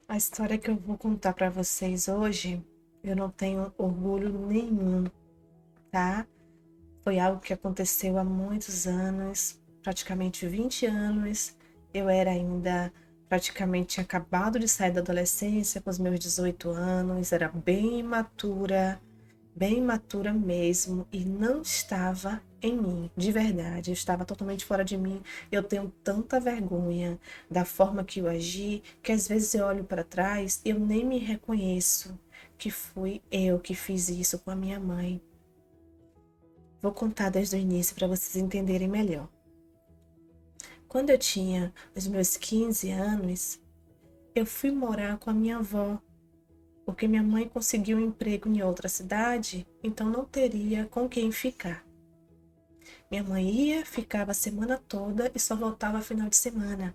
A história que eu vou contar para vocês hoje, eu não tenho orgulho nenhum, tá? Foi algo que aconteceu há muitos anos, praticamente 20 anos. Eu era ainda praticamente tinha acabado de sair da adolescência com os meus 18 anos, era bem imatura mesmo, e não estava em mim, de verdade, eu estava totalmente fora de mim. Eu tenho tanta vergonha da forma que eu agi, que às vezes eu olho para trás e eu nem me reconheço que fui eu que fiz isso com a minha mãe. Vou contar desde o início para vocês entenderem melhor. Quando eu tinha os meus 15 anos, eu fui morar com a minha avó, porque minha mãe conseguiu um emprego em outra cidade, então não teria com quem ficar. Minha mãe ia, ficava a semana toda e só voltava final de semana.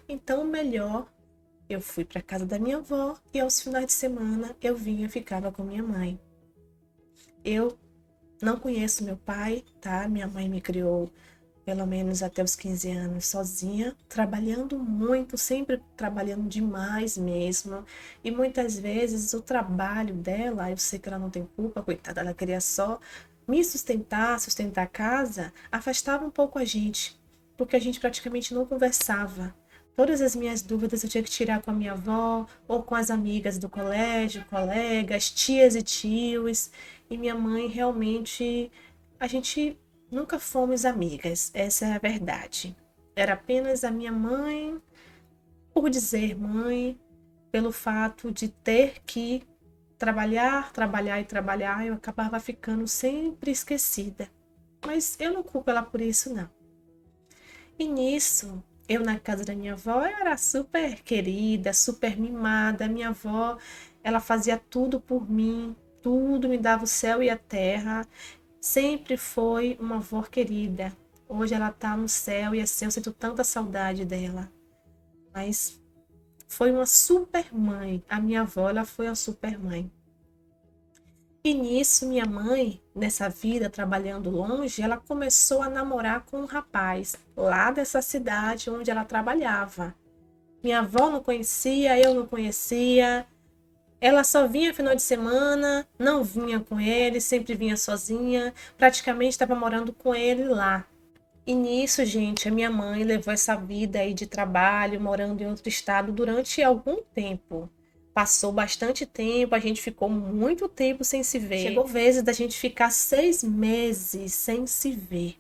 Então, melhor, eu fui para casa da minha avó e aos finais de semana eu vinha e ficava com minha mãe. Eu não conheço meu pai, tá? Minha mãe me criou pelo menos até os 15 anos sozinha, trabalhando muito, sempre trabalhando demais mesmo. E muitas vezes o trabalho dela, eu sei que ela não tem culpa, coitada, ela queria só me sustentar, sustentar a casa, afastava um pouco a gente, porque a gente praticamente não conversava. Todas as minhas dúvidas eu tinha que tirar com a minha avó ou com as amigas do colégio, colegas, tias e tios. E minha mãe realmente, a gente nunca fomos amigas, essa é a verdade. Era apenas a minha mãe, por dizer mãe, pelo fato de ter que trabalhar, trabalhar e trabalhar, eu acabava ficando sempre esquecida. Mas eu não culpo ela por isso, não. E nisso, eu na casa da minha avó, eu era super querida, super mimada. Minha avó, ela fazia tudo por mim, tudo me dava o céu e a terra. Sempre foi uma avó querida. Hoje ela tá no céu e assim eu sinto tanta saudade dela. Mas foi uma super mãe. A minha avó, ela foi uma super mãe. E nisso, minha mãe, nessa vida, trabalhando longe, ela começou a namorar com um rapaz lá dessa cidade onde ela trabalhava. Minha avó não conhecia, eu não conhecia. Ela só vinha final de semana, não vinha com ele, sempre vinha sozinha. Praticamente estava morando com ele lá. E nisso, gente, a minha mãe levou essa vida aí de trabalho, morando em outro estado durante algum tempo. Passou bastante tempo, a gente ficou muito tempo sem se ver. Chegou vezes da gente ficar 6 meses sem se ver.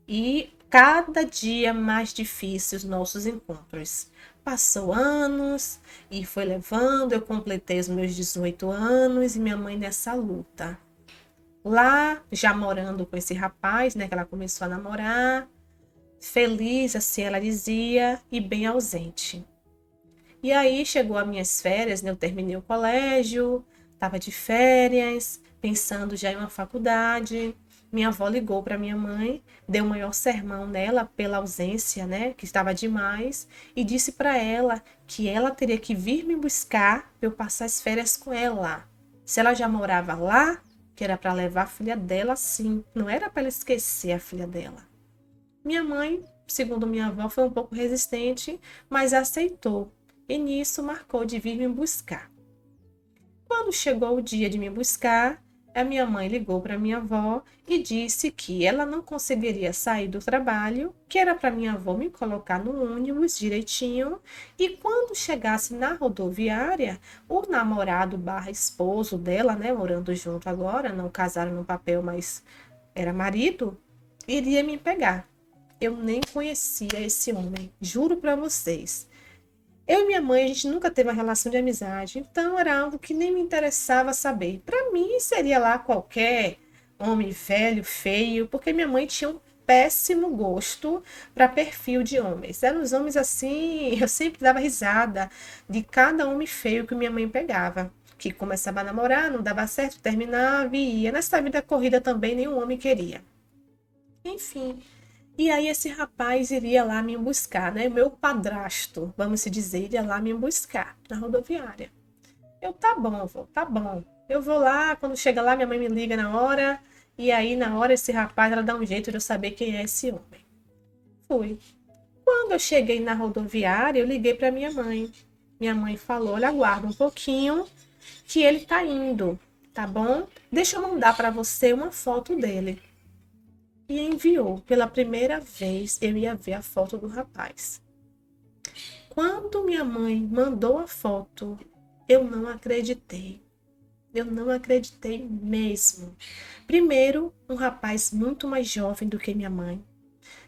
E cada dia mais difícil os nossos encontros. Passou anos e foi levando, eu completei os meus 18 anos e minha mãe nessa luta. Lá, já morando com esse rapaz, né, que ela começou a namorar, feliz, assim ela dizia, e bem ausente. E aí chegou as minhas férias, né? Eu terminei o colégio, estava de férias, pensando já em uma faculdade. Minha avó ligou para minha mãe, deu o maior sermão nela pela ausência, né? Que estava demais, e disse para ela que ela teria que vir me buscar para eu passar as férias com ela. Se ela já morava lá, que era para levar a filha dela, sim. Não era para ela esquecer a filha dela. Minha mãe, segundo minha avó, foi um pouco resistente, mas aceitou. E nisso marcou de vir me buscar. Quando chegou o dia de me buscar, a minha mãe ligou para minha avó e disse que ela não conseguiria sair do trabalho, que era para minha avó me colocar no ônibus direitinho, e quando chegasse na rodoviária, o namorado barra esposo dela, né, morando junto agora, não casaram no papel, mas era marido, iria me pegar. Eu nem conhecia esse homem, juro para vocês. Eu e minha mãe, a gente nunca teve uma relação de amizade, então era algo que nem me interessava saber. Para mim, seria lá qualquer homem velho, feio, porque minha mãe tinha um péssimo gosto para perfil de homens. Eram os homens assim, eu sempre dava risada de cada homem feio que minha mãe pegava. Que começava a namorar, não dava certo, terminava e ia. Nessa vida corrida também nenhum homem queria. Enfim, e aí esse rapaz iria lá me buscar, né? Meu padrasto, vamos se dizer, iria lá me buscar na rodoviária. Eu, tá bom, vô, tá bom. Eu vou lá, quando chega lá, minha mãe me liga na hora, e aí na hora esse rapaz, ela dá um jeito de eu saber quem é esse homem. Fui. Quando eu cheguei na rodoviária, eu liguei para minha mãe. Minha mãe falou: olha, aguarda um pouquinho que ele tá indo, tá bom? Deixa eu mandar para você uma foto dele. E enviou. Pela primeira vez eu ia ver a foto do rapaz. Quando minha mãe mandou a foto, eu não acreditei. Eu não acreditei mesmo. Primeiro, um rapaz muito mais jovem do que minha mãe.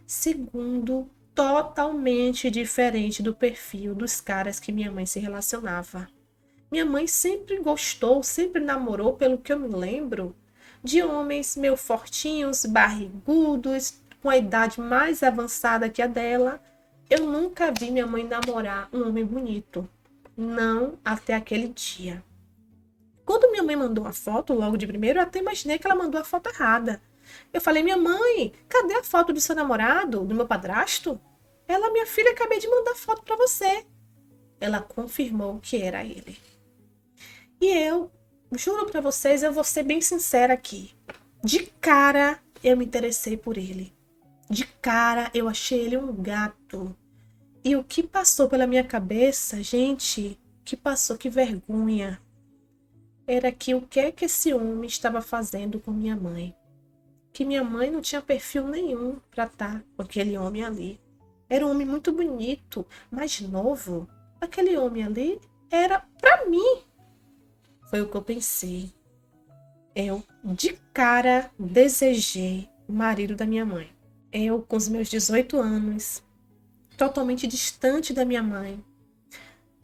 Segundo, totalmente diferente do perfil dos caras que minha mãe se relacionava. Minha mãe sempre gostou, sempre namorou, pelo que eu me lembro, de homens meio fortinhos, barrigudos, com a idade mais avançada que a dela. Eu nunca vi minha mãe namorar um homem bonito. Não até aquele dia. Quando minha mãe mandou a foto, logo de primeiro, eu até imaginei que ela mandou a foto errada. Eu falei: minha mãe, cadê a foto do seu namorado, do meu padrasto? Ela: minha filha, acabei de mandar foto para você. Ela confirmou que era ele. E eu, juro para vocês, eu vou ser bem sincera aqui. De cara, eu me interessei por ele. De cara, eu achei ele um gato. E o que passou pela minha cabeça, gente, que passou, que vergonha, era que o que é que esse homem estava fazendo com minha mãe? Que minha mãe não tinha perfil nenhum para estar com aquele homem ali. Era um homem muito bonito, mais novo. Aquele homem ali era para mim. Foi o que eu pensei. Eu, de cara, desejei o marido da minha mãe. Eu, com os meus 18 anos, totalmente distante da minha mãe,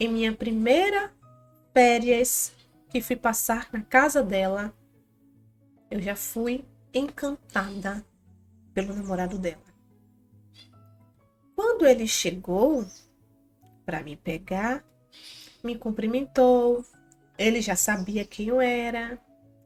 em minha primeira férias que fui passar na casa dela, eu já fui encantada pelo namorado dela. Quando ele chegou para me pegar, me cumprimentou, ele já sabia quem eu era.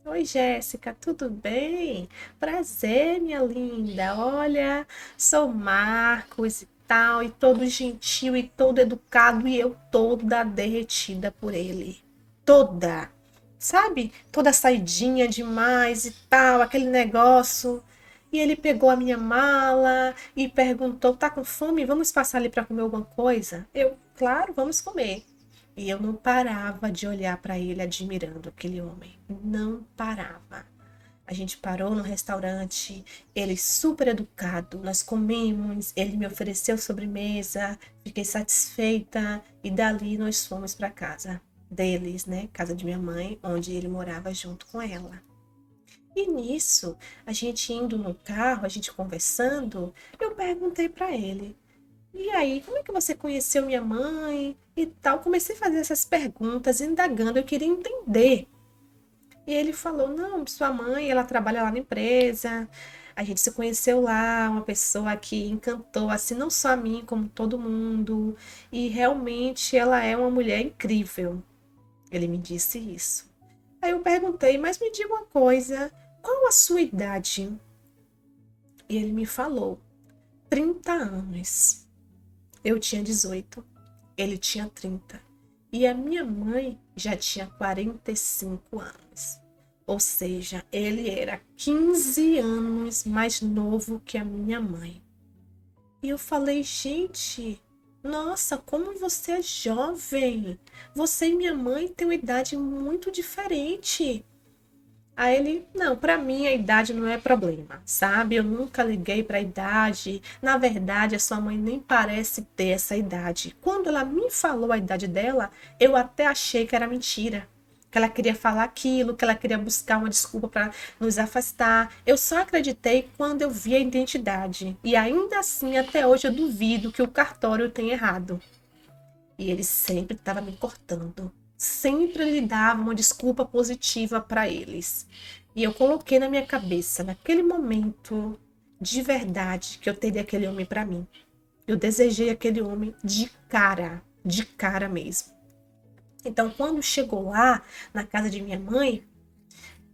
Oi, Jéssica, tudo bem? Prazer, minha linda. Olha, sou Marcos e tal, e todo gentil e todo educado, e eu toda derretida por ele. Toda. Sabe? Toda saidinha demais e tal, aquele negócio. E ele pegou a minha mala e perguntou: tá com fome? Vamos passar ali para comer alguma coisa? Eu, claro, vamos comer. E eu não parava de olhar para ele admirando aquele homem. Não parava. A gente parou no restaurante, ele super educado, nós comemos, ele me ofereceu sobremesa, fiquei satisfeita e dali nós fomos para casa deles, né? Casa de minha mãe, onde ele morava junto com ela. E nisso, a gente indo no carro, a gente conversando, eu perguntei para ele: e aí, como é que você conheceu minha mãe e tal? Comecei a fazer essas perguntas, indagando, eu queria entender. E ele falou: não, sua mãe, ela trabalha lá na empresa, a gente se conheceu lá, uma pessoa que encantou, assim, não só a mim, como todo mundo, e realmente ela é uma mulher incrível. Ele me disse isso. Aí eu perguntei: mas me diga uma coisa, qual a sua idade? E ele me falou: 30 anos. Eu tinha 18, ele tinha 30. E a minha mãe já tinha 45 anos. Ou seja, ele era 15 anos mais novo que a minha mãe. E eu falei: gente, nossa, como você é jovem. Você e minha mãe têm uma idade muito diferente. Aí ele: não, para mim a idade não é problema, sabe? Eu nunca liguei para a idade. Na verdade, a sua mãe nem parece ter essa idade. Quando ela me falou a idade dela, eu até achei que era mentira. Que ela queria falar aquilo, que ela queria buscar uma desculpa para nos afastar. Eu só acreditei quando eu vi a identidade. E ainda assim, até hoje, eu duvido que o cartório tenha errado. E ele sempre estava me cortando. Sempre lhe dava uma desculpa positiva para eles. E eu coloquei na minha cabeça, naquele momento, de verdade, que eu teria aquele homem para mim. Eu desejei aquele homem de cara mesmo. Então, quando chegou lá, na casa de minha mãe,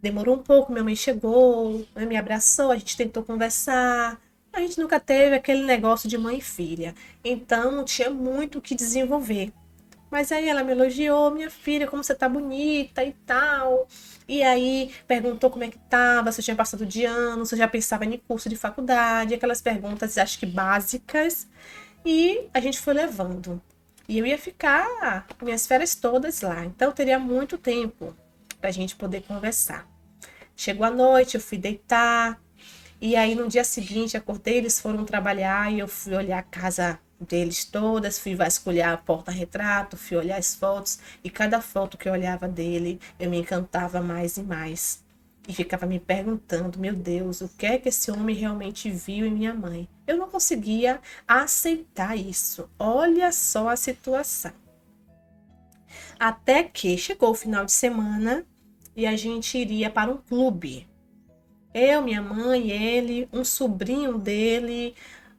demorou um pouco, minha mãe chegou, me abraçou, a gente tentou conversar. A gente nunca teve aquele negócio de mãe e filha. Então, não tinha muito o que desenvolver. Mas aí ela me elogiou: minha filha, como você tá bonita e tal. E aí perguntou como é que tava, se eu tinha passado de ano, se eu já pensava em curso de faculdade, aquelas perguntas, acho que básicas. E a gente foi levando. E eu ia ficar minhas férias todas lá. Então eu teria muito tempo pra gente poder conversar. Chegou a noite, eu fui deitar. E aí no dia seguinte acordei, eles foram trabalhar e eu fui olhar a casa deles todas, fui vasculhar a porta-retrato, fui olhar as fotos e cada foto que eu olhava dele, eu me encantava mais e mais. E ficava me perguntando, meu Deus, o que é que esse homem realmente viu em minha mãe? Eu não conseguia aceitar isso. Olha só a situação. Até que chegou o final de semana e a gente iria para um clube. Eu, minha mãe, ele, um sobrinho dele,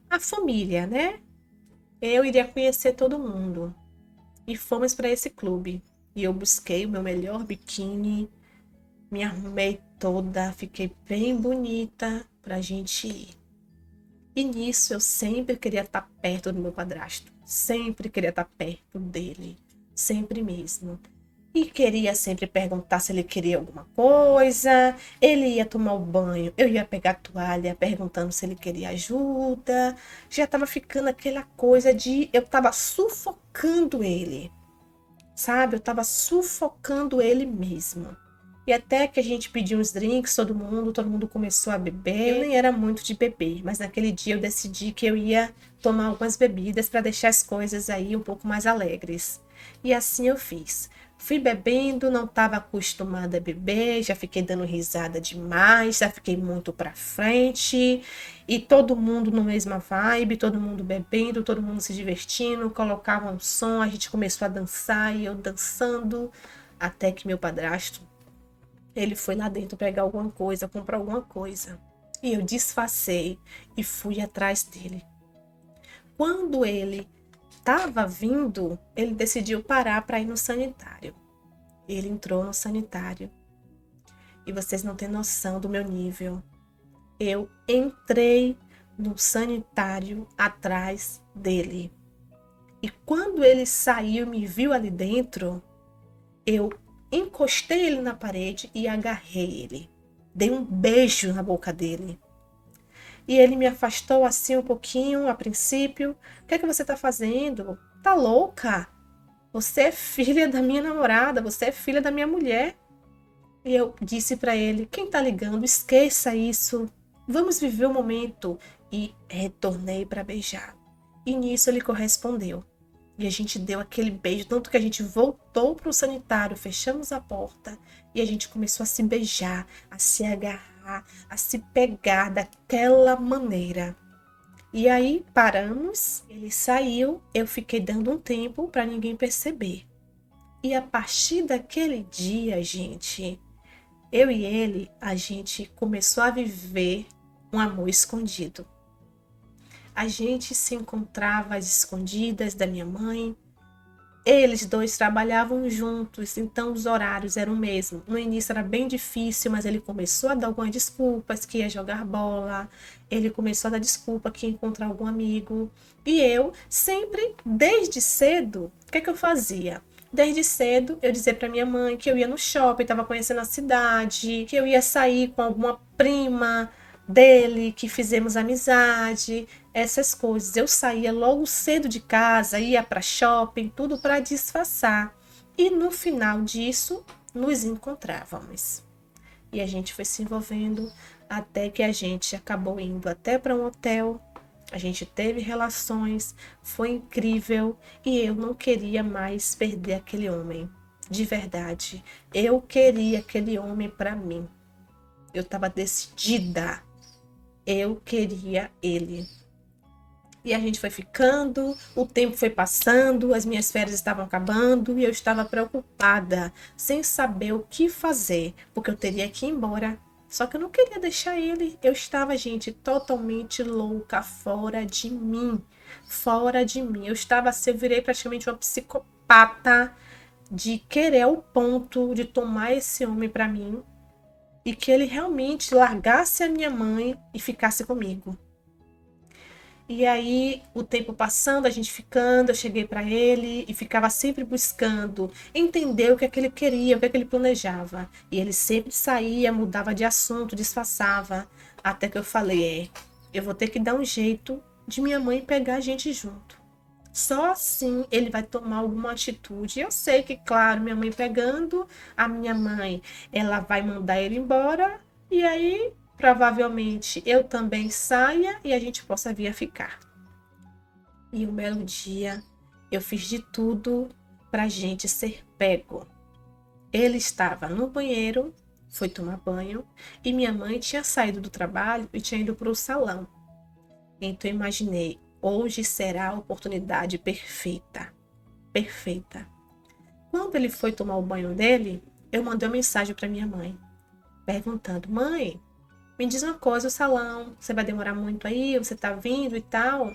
a família, né? Eu iria conhecer todo mundo. E fomos para esse clube. E eu busquei o meu melhor biquíni, me arrumei toda, fiquei bem bonita pra gente ir. E nisso eu sempre queria estar perto do meu padrasto. Sempre queria estar perto dele. Sempre mesmo. E queria sempre perguntar se ele queria alguma coisa. Ele ia tomar o banho, eu ia pegar a toalha perguntando se ele queria ajuda. Já estava ficando aquela coisa de eu estava sufocando ele, sabe? Eu estava sufocando ele mesmo. E até que a gente pediu uns drinks, todo mundo começou a beber. Eu nem era muito de beber, mas naquele dia eu decidi que eu ia tomar algumas bebidas para deixar as coisas aí um pouco mais alegres. E assim eu fiz. Fui bebendo, não estava acostumada a beber, já fiquei dando risada demais, já fiquei muito para frente. E todo mundo na mesma vibe, todo mundo bebendo, todo mundo se divertindo, colocava um som, a gente começou a dançar e eu dançando, até que meu padrasto ele foi lá dentro pegar alguma coisa, comprar alguma coisa. E eu disfarcei e fui atrás dele. Quando ele estava vindo, ele decidiu parar para ir no sanitário. Ele entrou no sanitário. E vocês não têm noção do meu nível. Eu entrei no sanitário atrás dele. E quando ele saiu e me viu ali dentro, eu encostei ele na parede e agarrei ele. Dei um beijo na boca dele. E ele me afastou assim um pouquinho a princípio. O que é que você tá fazendo? Tá louca? Você é filha da minha namorada, você é filha da minha mulher. E eu disse para ele, quem tá ligando? Esqueça isso. Vamos viver o momento. E retornei para beijar. E nisso ele correspondeu. E a gente deu aquele beijo, tanto que a gente voltou para o sanitário, fechamos a porta e a gente começou a se beijar, a se agarrar, a se pegar daquela maneira. E aí paramos, ele saiu, eu fiquei dando um tempo para ninguém perceber. E a partir daquele dia, gente, eu e ele, a gente começou a viver um amor escondido. A gente se encontrava às escondidas da minha mãe. Eles dois trabalhavam juntos, então os horários eram o mesmo. No início era bem difícil, mas ele começou a dar algumas desculpas, que ia jogar bola. Ele começou a dar desculpa que ia encontrar algum amigo. E eu, sempre, desde cedo, o que é que eu fazia? Desde cedo, eu dizia para minha mãe que eu ia no shopping, estava conhecendo a cidade, que eu ia sair com alguma prima dele, que fizemos amizade, essas coisas. Eu saía logo cedo de casa, ia para shopping, tudo para disfarçar. E no final disso, nos encontrávamos. E a gente foi se envolvendo até que a gente acabou indo até para um hotel. A gente teve relações, foi incrível e eu não queria mais perder aquele homem. De verdade, eu queria aquele homem para mim. Eu estava decidida. Eu queria ele. E a gente foi ficando, o tempo foi passando, as minhas férias estavam acabando e eu estava preocupada, sem saber o que fazer, porque eu teria que ir embora. Só que eu não queria deixar ele. Eu estava, gente, totalmente louca, fora de mim. Fora de mim. Eu estava assim, eu virei praticamente uma psicopata de querer ao ponto de tomar esse homem para mim e que ele realmente largasse a minha mãe e ficasse comigo. E aí, o tempo passando, a gente ficando, eu cheguei para ele e ficava sempre buscando entender o que é que ele queria, o que é que ele planejava. E ele sempre saía, mudava de assunto, disfarçava. Até que eu falei, eu vou ter que dar um jeito de minha mãe pegar a gente junto. Só assim ele vai tomar alguma atitude. Eu sei que, claro, minha mãe pegando, a minha mãe, ela vai mandar ele embora, e aí provavelmente eu também saia e a gente possa vir a ficar. E um belo dia eu fiz de tudo pra gente ser pego. Ele estava no banheiro, foi tomar banho, e minha mãe tinha saído do trabalho e tinha ido para o salão. Então eu imaginei, hoje será a oportunidade perfeita. Perfeita. Quando ele foi tomar o banho dele, eu mandei uma mensagem para minha mãe, perguntando: mãe, me diz uma coisa, o salão, você vai demorar muito aí? Você tá vindo e tal?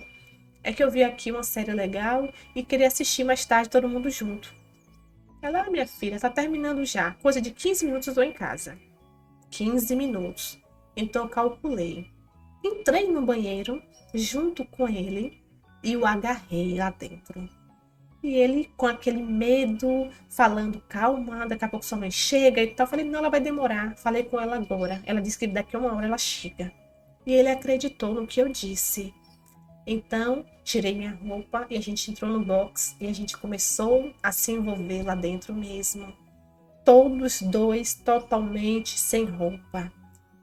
É que eu vi aqui uma série legal e queria assistir mais tarde todo mundo junto. Ela: minha filha, tá terminando já. Coisa de 15 minutos eu tô em casa. 15 minutos. Então eu calculei. Entrei no banheiro junto com ele e o agarrei lá dentro. E ele com aquele medo, falando: calma, daqui a pouco sua mãe chega e tal. Falei: não, ela vai demorar. Falei com ela agora. Ela disse que daqui a 1 hora ela chega. E ele acreditou no que eu disse. Então, tirei minha roupa e a gente entrou no box e a gente começou a se envolver lá dentro mesmo. Todos dois totalmente sem roupa.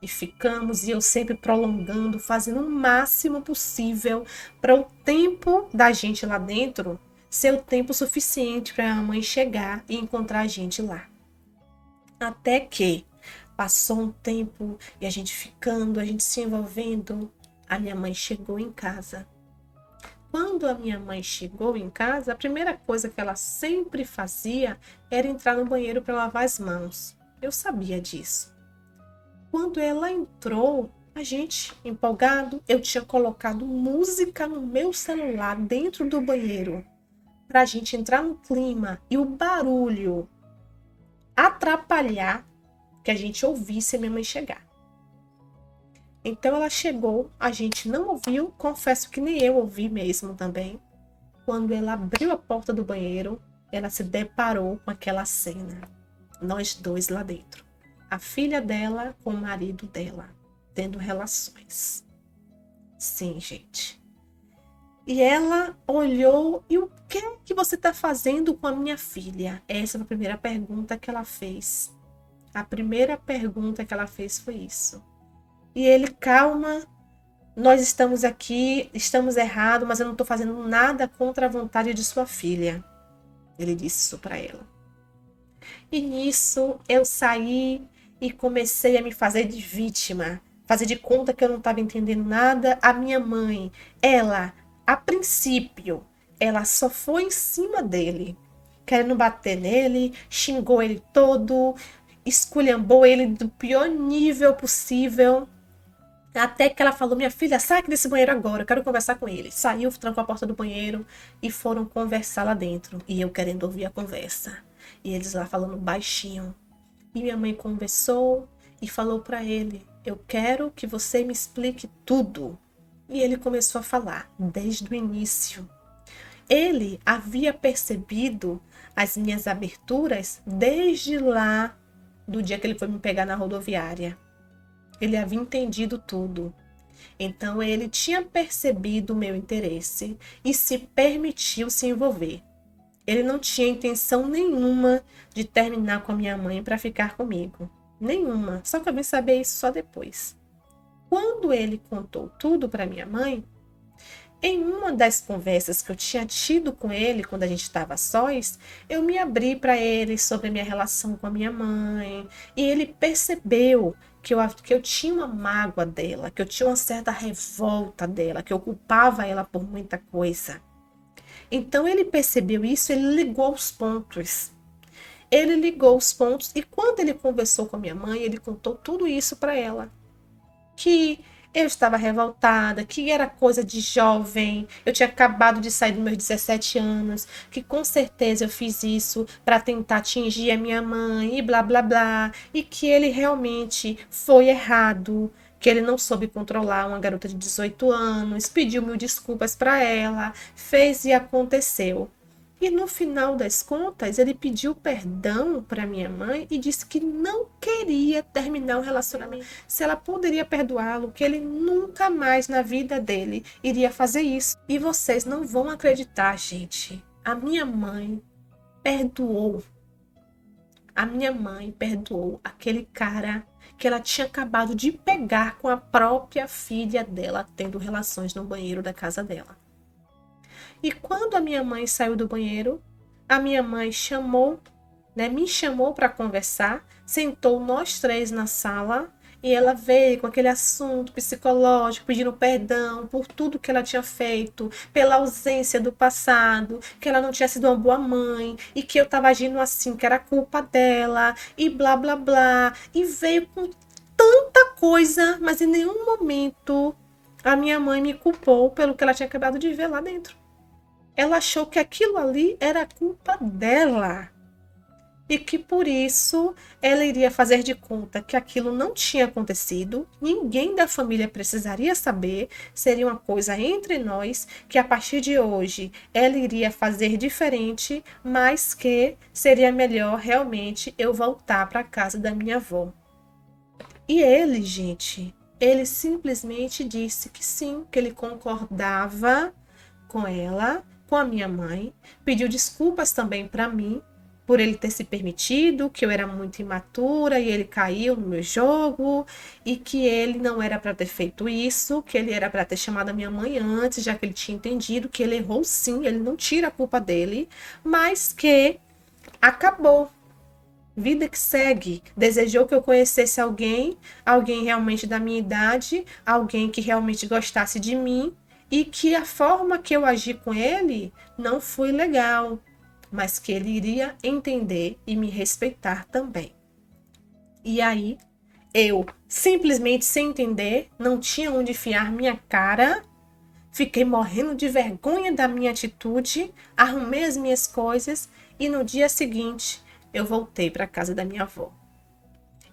E ficamos, e eu sempre prolongando, fazendo o máximo possível para o tempo da gente lá dentro ser o tempo suficiente para a mãe chegar e encontrar a gente lá. Até que passou um tempo e a gente ficando, a gente se envolvendo, a minha mãe chegou em casa. Quando a minha mãe chegou em casa, a primeira coisa que ela sempre fazia era entrar no banheiro para lavar as mãos. Eu sabia disso. Quando ela entrou, a gente, empolgado, eu tinha colocado música no meu celular dentro do banheiro para a gente entrar no clima e o barulho atrapalhar que a gente ouvisse a minha mãe chegar. Então ela chegou, a gente não ouviu, confesso que nem eu ouvi mesmo também. Quando ela abriu a porta do banheiro, ela se deparou com aquela cena. Nós dois lá dentro. A filha dela com o marido dela, tendo relações. Sim, gente. E ela olhou: e o que é que você está fazendo com a minha filha? Essa foi a primeira pergunta que ela fez. A primeira pergunta que ela fez foi isso. E ele: calma, nós estamos aqui, estamos errados, mas eu não estou fazendo nada contra a vontade de sua filha. Ele disse isso para ela. E nisso eu saí e comecei a me fazer de vítima, fazer de conta que eu não estava entendendo nada. A minha mãe, ela, a princípio, ela só foi em cima dele, querendo bater nele, xingou ele todo, esculhambou ele do pior nível possível. Até que ela falou: minha filha, sai aqui desse banheiro agora, eu quero conversar com ele. Saiu, trancou a porta do banheiro e foram conversar lá dentro. E eu querendo ouvir a conversa. E eles lá falando baixinho. E minha mãe conversou e falou para ele: eu quero que você me explique tudo. E ele começou a falar, desde o início. Ele havia percebido as minhas aberturas desde lá, do dia que ele foi me pegar na rodoviária. Ele havia entendido tudo. Então ele tinha percebido o meu interesse e se permitiu se envolver. Ele não tinha intenção nenhuma de terminar com a minha mãe para ficar comigo. Nenhuma. Só que eu vim saber isso só depois. Quando ele contou tudo para minha mãe, em uma das conversas que eu tinha tido com ele quando a gente estava sós, eu me abri para ele sobre a minha relação com a minha mãe. E ele percebeu que eu tinha uma mágoa dela, que eu tinha uma certa revolta dela, que eu culpava ela por muita coisa. Então ele percebeu isso, ele ligou os pontos. Ele ligou os pontos e quando ele conversou com a minha mãe, ele contou tudo isso para ela. Que eu estava revoltada, que era coisa de jovem, eu tinha acabado de sair dos meus 17 anos, que com certeza eu fiz isso para tentar atingir a minha mãe e blá blá blá, e que ele realmente foi errado, que ele não soube controlar uma garota de 18 anos, pediu mil desculpas para ela, fez e aconteceu. E no final das contas, ele pediu perdão para minha mãe e disse que não queria terminar o relacionamento. Se ela poderia perdoá-lo, que ele nunca mais na vida dele iria fazer isso. E vocês não vão acreditar, gente. A minha mãe perdoou. A minha mãe perdoou aquele cara que ela tinha acabado de pegar com a própria filha dela, tendo relações no banheiro da casa dela. E quando a minha mãe saiu do banheiro, a minha mãe chamou, me chamou para conversar, sentou nós três na sala e ela veio com aquele assunto psicológico, pedindo perdão por tudo que ela tinha feito, pela ausência do passado, que ela não tinha sido uma boa mãe e que eu estava agindo assim, que era culpa dela e blá blá blá. E veio com tanta coisa, mas em nenhum momento a minha mãe me culpou pelo que ela tinha acabado de ver lá dentro. Ela achou que aquilo ali era culpa dela e que por isso ela iria fazer de conta que aquilo não tinha acontecido, ninguém da família precisaria saber, seria uma coisa entre nós, que a partir de hoje ela iria fazer diferente, mas que seria melhor realmente eu voltar para a casa da minha avó. E ele, gente, ele simplesmente disse que sim, que ele concordava com ela, com a minha mãe, pediu desculpas também para mim por ele ter se permitido, que eu era muito imatura e ele caiu no meu jogo e que ele não era para ter feito isso, que ele era para ter chamado a minha mãe antes, já que ele tinha entendido que ele errou sim, ele não tira a culpa dele, mas que acabou. Vida que segue. Desejou que eu conhecesse alguém realmente da minha idade, alguém que realmente gostasse de mim, e que a forma que eu agi com ele não foi legal, mas que ele iria entender e me respeitar também. E aí, eu, simplesmente sem entender, não tinha onde enfiar minha cara, fiquei morrendo de vergonha da minha atitude, arrumei as minhas coisas e no dia seguinte eu voltei para a casa da minha avó.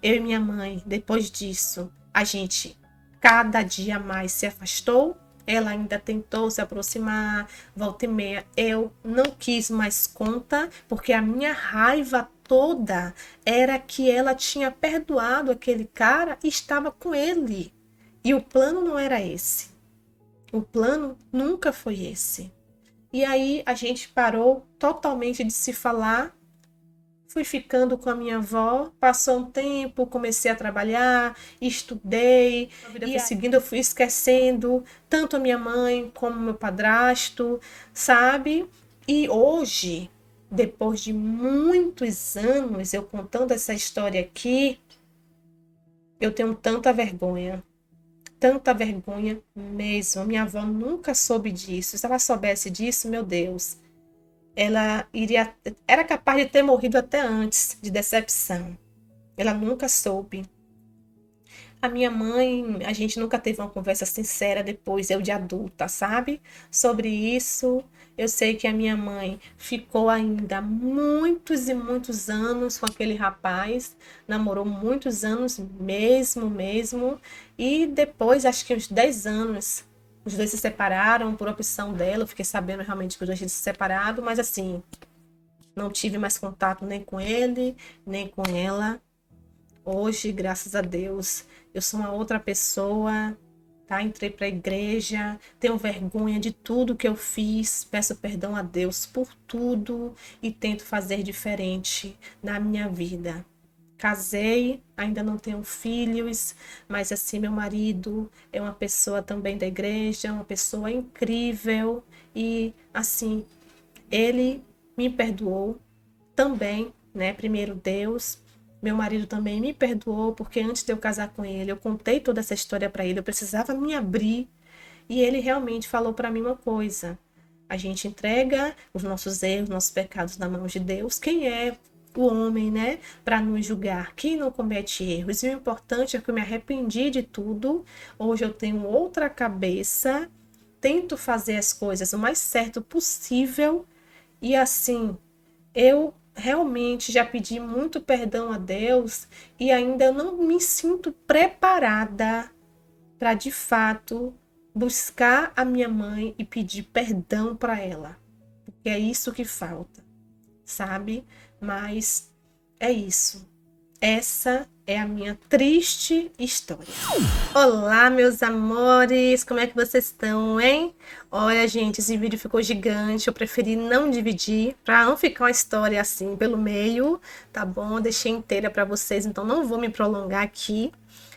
Eu e minha mãe, depois disso, a gente cada dia mais se afastou. Ela ainda tentou se aproximar, volta e meia. Eu não quis mais conta, porque a minha raiva toda era que ela tinha perdoado aquele cara e estava com ele. E o plano não era esse. O plano nunca foi esse. E aí a gente parou totalmente de se falar. Fui ficando com a minha avó, passou um tempo, comecei a trabalhar, estudei, a vida foi seguindo, eu fui esquecendo tanto a minha mãe como meu padrasto, sabe? E hoje, depois de muitos anos, eu contando essa história aqui, eu tenho tanta vergonha mesmo. Minha avó nunca soube disso. Se ela soubesse disso, meu Deus, ela era capaz de ter morrido até antes de decepção. Ela nunca soube. A minha mãe, a gente nunca teve uma conversa sincera depois, eu de adulta, sabe? Sobre isso. Eu sei que a minha mãe ficou ainda muitos e muitos anos com aquele rapaz, namorou muitos anos mesmo, e depois, acho que uns 10 anos, os dois se separaram por opção dela. Eu fiquei sabendo realmente que os dois tinham se separado, mas assim, não tive mais contato nem com ele, nem com ela. Hoje, graças a Deus, eu sou uma outra pessoa, tá? Entrei para a igreja, tenho vergonha de tudo que eu fiz, peço perdão a Deus por tudo e tento fazer diferente na minha vida. Casei, ainda não tenho filhos, mas assim, meu marido é uma pessoa também da igreja, uma pessoa incrível e assim, ele me perdoou também, né? Primeiro Deus. Meu marido também me perdoou, porque antes de eu casar com ele, eu contei toda essa história para ele, eu precisava me abrir, e ele realmente falou para mim uma coisa: a gente entrega os nossos erros, nossos pecados na mão de Deus. Quem é o homem, né, para nos julgar? Quem não comete erros? E o importante é que eu me arrependi de tudo. Hoje eu tenho outra cabeça, tento fazer as coisas o mais certo possível, e assim, eu realmente já pedi muito perdão a Deus e ainda não me sinto preparada para de fato buscar a minha mãe e pedir perdão para ela. que é isso que falta, sabe? Mas é isso. Essa é a minha triste história. Olá, meus amores! Como é que vocês estão, hein? Olha, gente, esse vídeo ficou gigante. Eu preferi não dividir, para não ficar uma história assim pelo meio, tá bom? Deixei inteira para vocês, então não vou me prolongar aqui.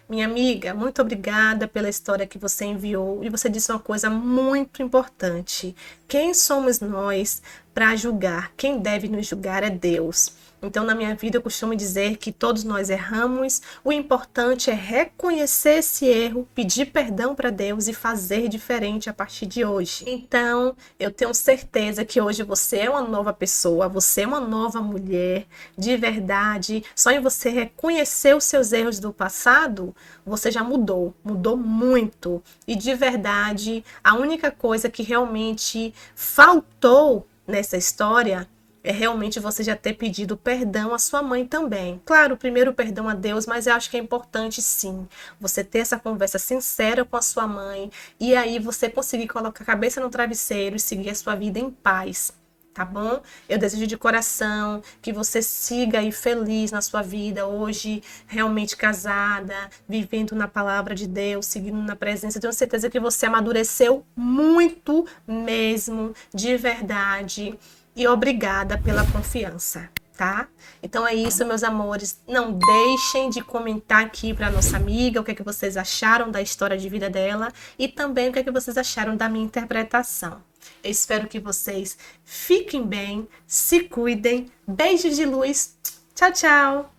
Minha amiga, muito obrigada pela história que você enviou. E você disse uma coisa muito importante. Quem somos nós para julgar? Quem deve nos julgar é Deus. Então, na minha vida, eu costumo dizer que todos nós erramos. O importante é reconhecer esse erro, pedir perdão para Deus e fazer diferente a partir de hoje. Então, eu tenho certeza que hoje você é uma nova pessoa, você é uma nova mulher, de verdade. Só em você reconhecer os seus erros do passado, você já mudou muito. E de verdade, a única coisa que realmente faltou nessa história é realmente você já ter pedido perdão à sua mãe também. Claro, primeiro perdão a Deus, mas eu acho que é importante sim, você ter essa conversa sincera com a sua mãe e aí você conseguir colocar a cabeça no travesseiro e seguir a sua vida em paz. Tá bom? Eu desejo de coração que você siga aí feliz na sua vida, hoje realmente casada, vivendo na palavra de Deus, seguindo na presença. Eu tenho certeza que você amadureceu muito mesmo, de verdade. E obrigada pela confiança, tá? Então é isso, meus amores. Não deixem de comentar aqui para nossa amiga o que é que vocês acharam da história de vida dela e também o que é que vocês acharam da minha interpretação. Eu espero que vocês fiquem bem, se cuidem. Beijos de luz. Tchau, tchau!